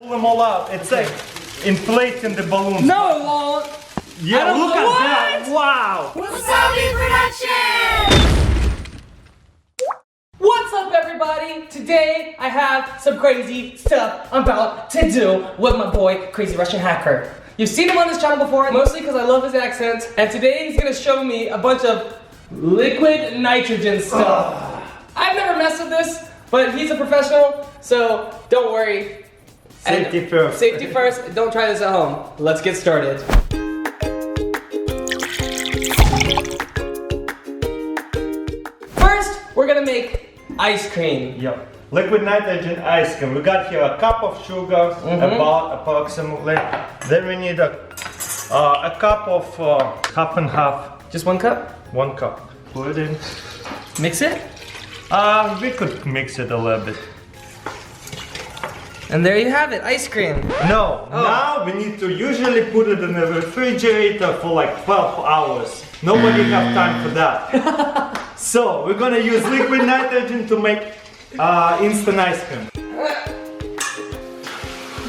Pull them all out. It's like inflating the balloons. No, it won't. Yeah, look at that. Wow. Wassabi Production! What's up, everybody? Today I have some crazy stuff I'm about to do with my boy, Crazy Russian Hacker. You've seen him on this channel before, mostly because I love his accent. And today he's gonna show me a bunch of liquid nitrogen stuff. I've never messed with this, but he's a professional, so don't worry. Safety first. Safety first. Don't try this at home. Let's get started. First, we're gonna make ice cream. Yep. Liquid nitrogen ice cream. We got here a cup of sugar, about approximately. Then we need a cup of half and half. Just 1 cup? 1 cup. Put it in. Mix it. We could mix it a little bit. And there you have it, ice cream. No, now we need to usually put it in the refrigerator for like 12 hours. Nobody have time for that. So we're gonna use liquid nitrogen to make instant ice cream.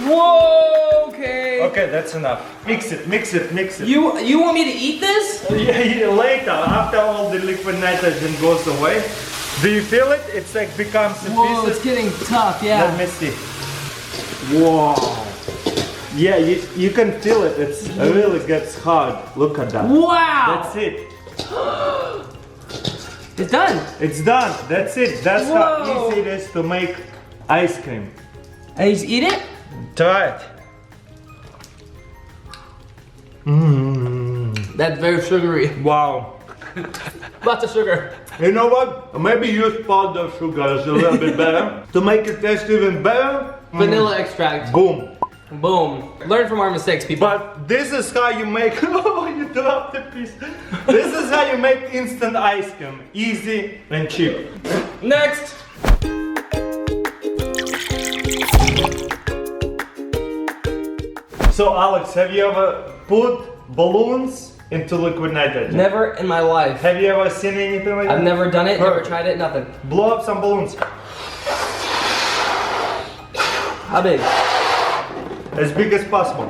Whoa, okay. Okay, that's enough. Mix it, mix it, mix it. You want me to eat this? Yeah, later, after all the liquid nitrogen goes away. Do you feel it? It's like becomes a Whoa, piece. it's getting tough, yeah. Let me see. Wow. Yeah, you can feel it. It really gets hard. Look at that. Wow. That's it. It's done. It's done. That's it. That's how easy it is to make ice cream. And you just eat it? Try it. That's very sugary. Wow. Lots of sugar. You know what? Maybe use powdered sugar is a little bit better. To make it taste even better. Vanilla extract. Boom. Boom. Learn from our mistakes, people. But this is how you make. Oh, you dropped the piece. This is how you make instant ice cream. Easy and cheap. Next. So Alex, have you ever put balloons into liquid nitrogen? Never in my life. Have you ever seen anything like that? I've never done it, never Perfect. tried it, nothing. Blow up some balloons. How big? As big as possible.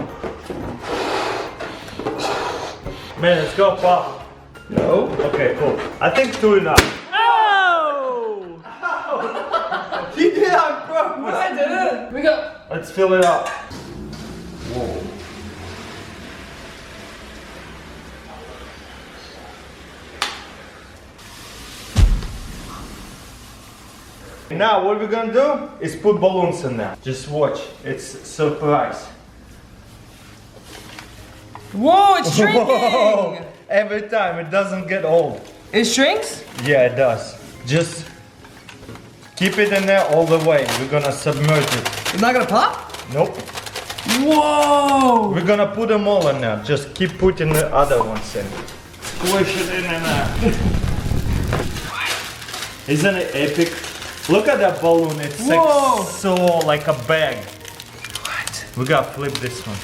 Man, let's go pop. No. Okay, cool. I think 2 enough. Oh! He did it on purpose. I did it. We go. Let's fill it up. Whoa. Now what we're gonna do is put balloons in there. Just watch, it's a surprise. Whoa, it's shrinking! Whoa. Every time, it doesn't get old. It shrinks? Yeah, it does. Just keep it in there all the way. We're gonna submerge it. It's not gonna pop? Nope. Whoa! We're gonna put them all in there. Just keep putting the other ones in. Squish it in there. Isn't it epic? Look at that balloon. It's like so like a bag. What? We gotta flip this one.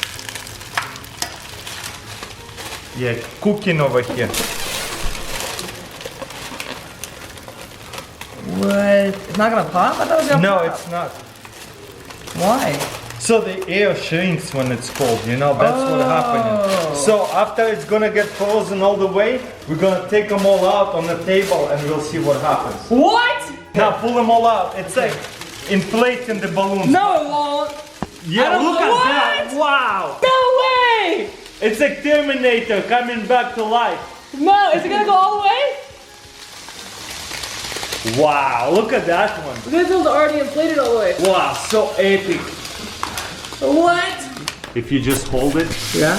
Yeah, cooking over here. What? It's not gonna pop? I thought it was gonna No, pop. it's not. Why? So the air shrinks when it's cold, you know, that's what happens. So after it's gonna get frozen all the way, we're gonna take them all out on the table and we'll see what happens. What? Now pull them all out. It's like inflating the balloons. No, it won't. Yeah, look at that. Wow. No way! It's like Terminator coming back to life. No, is it gonna go all the way? Wow, look at that one. This one's already inflated all the way. Wow, so epic. What? If you just hold it. Yeah.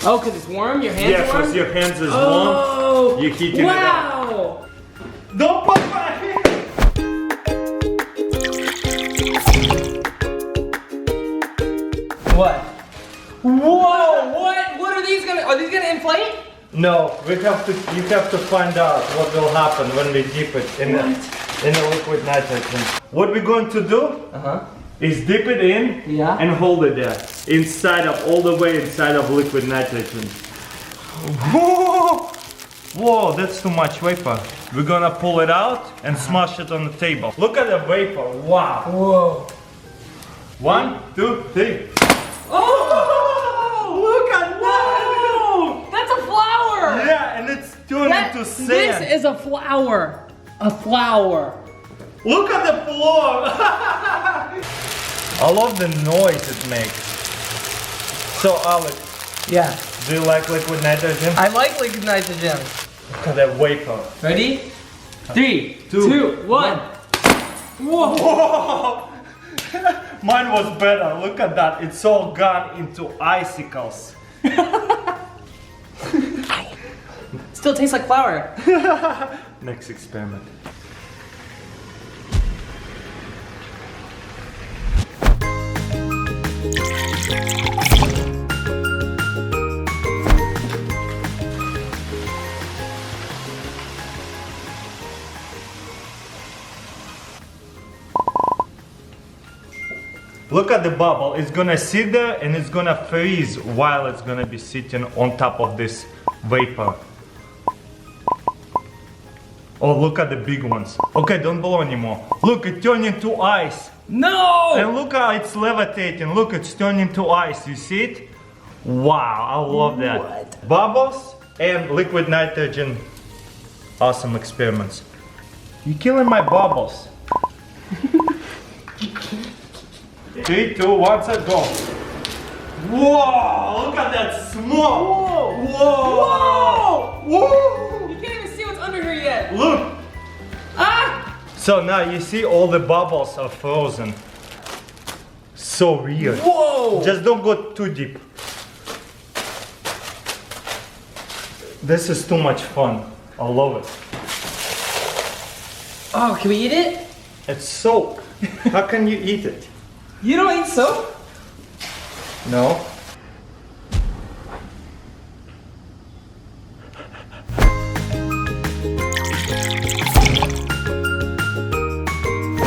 Oh, because it's warm? Your hands Yeah, are warm? because your hands is Oh, warm. You're heating it up. wow. Don't put my hand. What? Whoa, what are these are these gonna inflate? No, you have to find out what will happen when we dip it in the liquid nitrogen. What we're going to do is dip it in and hold it there. Inside of, all the way inside of liquid nitrogen. Whoa! Whoa, that's too much vapor. We're gonna pull it out and smash it on the table. Look at the vapor, wow. Whoa. 1, 2, 3. Oh! Look at that! That's a flower! Yeah, and it's turned into sand. This is a flower. A flower. Look at the floor! I love the noise it makes. So, Alex. Yeah. Do you like liquid nitrogen? I like liquid nitrogen. Look at that vapor. Ready? 3, 2, 1. Whoa! Whoa! Mine was better. Look at that. It's all gone into icicles. Still tastes like flour. Next experiment. Look at the bubble, it's gonna sit there and it's gonna freeze while it's gonna be sitting on top of this vapor. Oh, look at the big ones. Okay, don't blow anymore. Look, it turned into ice. No! And look how it's levitating. Look, it's turning into ice. You see it? Wow, I love that. What? Bubbles and liquid nitrogen. Awesome experiments. You're killing my bubbles. 3, 2, 1, set, go. Whoa, look at that smoke. Whoa! Whoa. Whoa. You can't even see what's under here yet. Look. Ah! So now you see all the bubbles are frozen. So weird. Whoa! Just don't go too deep. This is too much fun. I love it. Oh, can we eat it? It's soap. How can you eat it? You don't eat soap? No.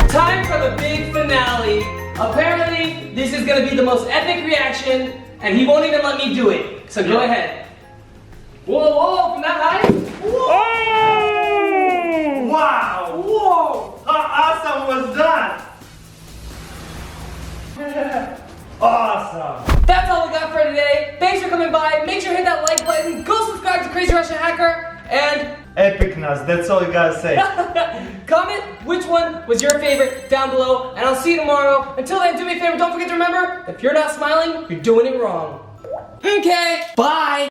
Time for the big finale. Apparently, this is gonna be the most epic reaction, and he won't even let me do it. So go ahead. Whoa, whoa, from that height? Whoa! Oh! Wow! Whoa! How awesome was that? Awesome! That's all we got for today. Thanks for coming by. Make sure to hit that like button. Go subscribe to Crazy Russian Hacker. And Epicness, that's all you gotta say. comment which one was your favorite down below. And I'll see you tomorrow. Until then, do me a favor. Don't forget to remember, if you're not smiling, you're doing it wrong. Okay. Bye.